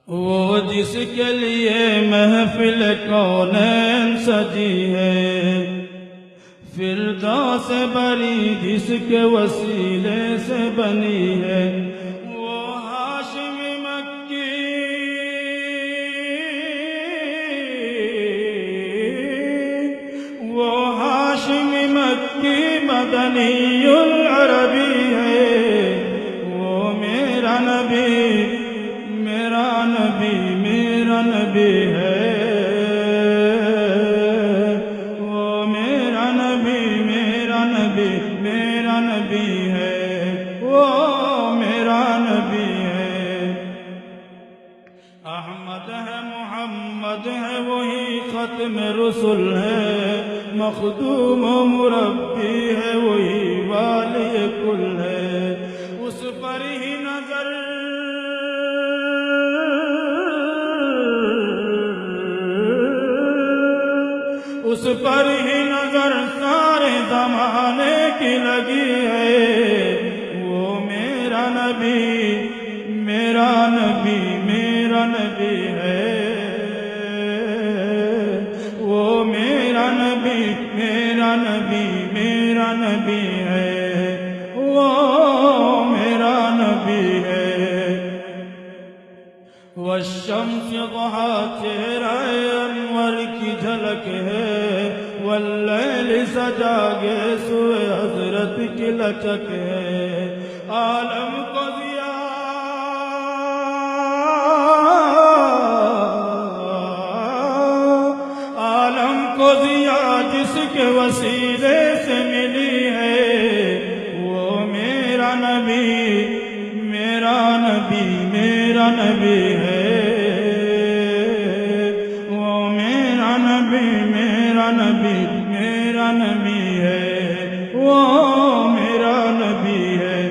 وہ جس کے لیے محفل کونین سجی ہے، فردوس بری جس کے وسیلے سے بنی ہے، وہ ہاشم مکی، وہ ہاشم مکی مدنی العربی ہے، وہ میرا نبی، میرا نبی، میرا نبی ہے، وہ میرا نبی، میرا نبی، میرا نبی ہے، وہ میرا نبی ہے۔ احمد ہے، محمد ہے، وہی ختم رسل ہے، مخدوم و مربی ہے، وہی والی کل ہے، اس پر ہی نظر، اس پر ہی نظر سارے زمانے کی لگی ہے، وہ میرا نبی، میرا نبی، میرا نبی ہے، وہ میرا نبی، میرا نبی، میرا نبی ہے، وہ میرا نبی ہے۔ والشمس ضحا چہرہ انور کی جھلک ہے، واللیل سجا گے سوئے حضرت کی لچک ہے، عالم کو ضیا، عالم کو ضیا جس کے وسیلے سے ملی ہے، وہ میرا نبی، میرا نبی، میرا نبی ہے، وہ میرا نبی، میرا نبی، میرا نبی ہے، وہ میرا نبی ہے۔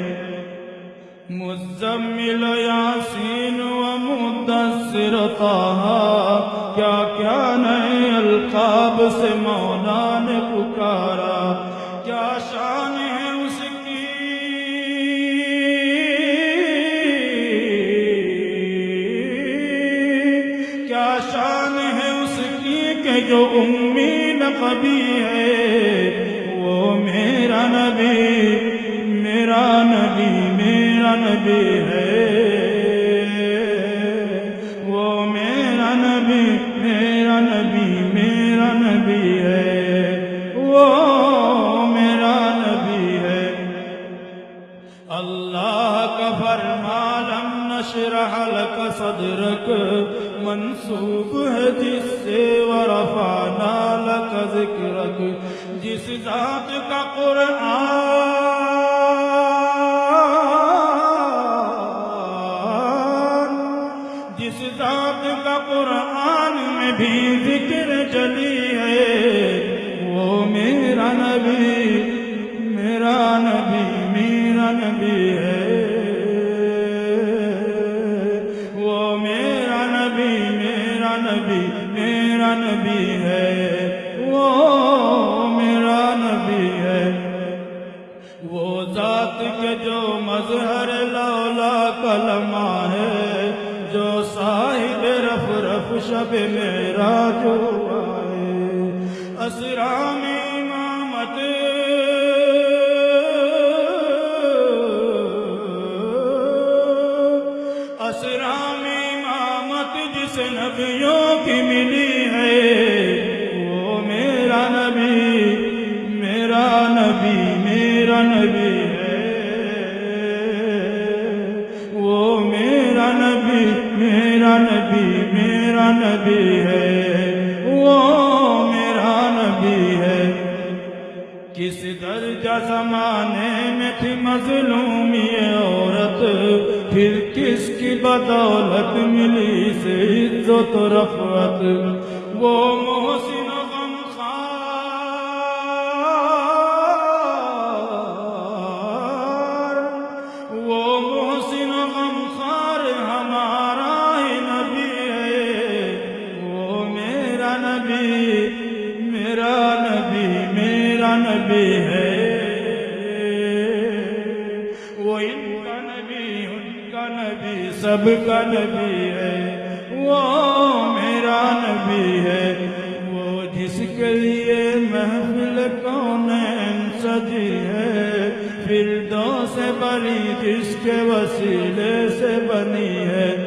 مزمل یاسین و مدثر طہ، کیا کیا نئے القاب سے مولا نے پکارا، کیا شان ہے اس کی، کیا شان ہے اس کی کہ جو امی لقبی ہے، وہ میرا نبی، میرا نبی، میرا نبی ہے، وہ میرا نبی، میرا نبی، میرا نبی ہے، وہ میرا نبی ہے۔ اللہ کا فرمان لم نشرح لک صدرک منسوب ہے جس سے، ورفعنا لک ذکرک جس ذات کا قرآن، جس ذات کا قرآن میں بھی ذکر چلی ہے، وہ میرا نبی، میرا نبی، میرا نبی ہے، وہ میرا نبی، میرا نبی، میرا نبی ہے، وہ میرا نبی ہے۔ وہ ذات کے جو مظہر لولا کلمہ ہے، جو صاحب رف رف شب معراج ہوا ہے، اسرا میں امامت، اسرا میں امامت جس نبیوں کی ملی ہے، وہ میرا نبی، میرا نبی، میرا نبی ہے، وہ میرا نبی، میرا نبی، میرا نبی ہے، وہ میرا نبی ہے۔ کس درجہ زمانے میں تھی مظلوم یہ عورت، پھر کس کی بدولت ملی سے عزت و رفعت، وہ محسن غمخوار، وہ محسن غمخوار ہمارا ہی نبی ہے، وہ میرا نبی، میرا نبی، میرا نبی ہے، وہ ان کا نبی، ان کا نبی، سب کا نبی ہے۔ وہ میرا نبی ہے، وہ جس کے لیے محفل کونین سجی ہے، فردوس بری جس کے وسیلے سے بنی ہے،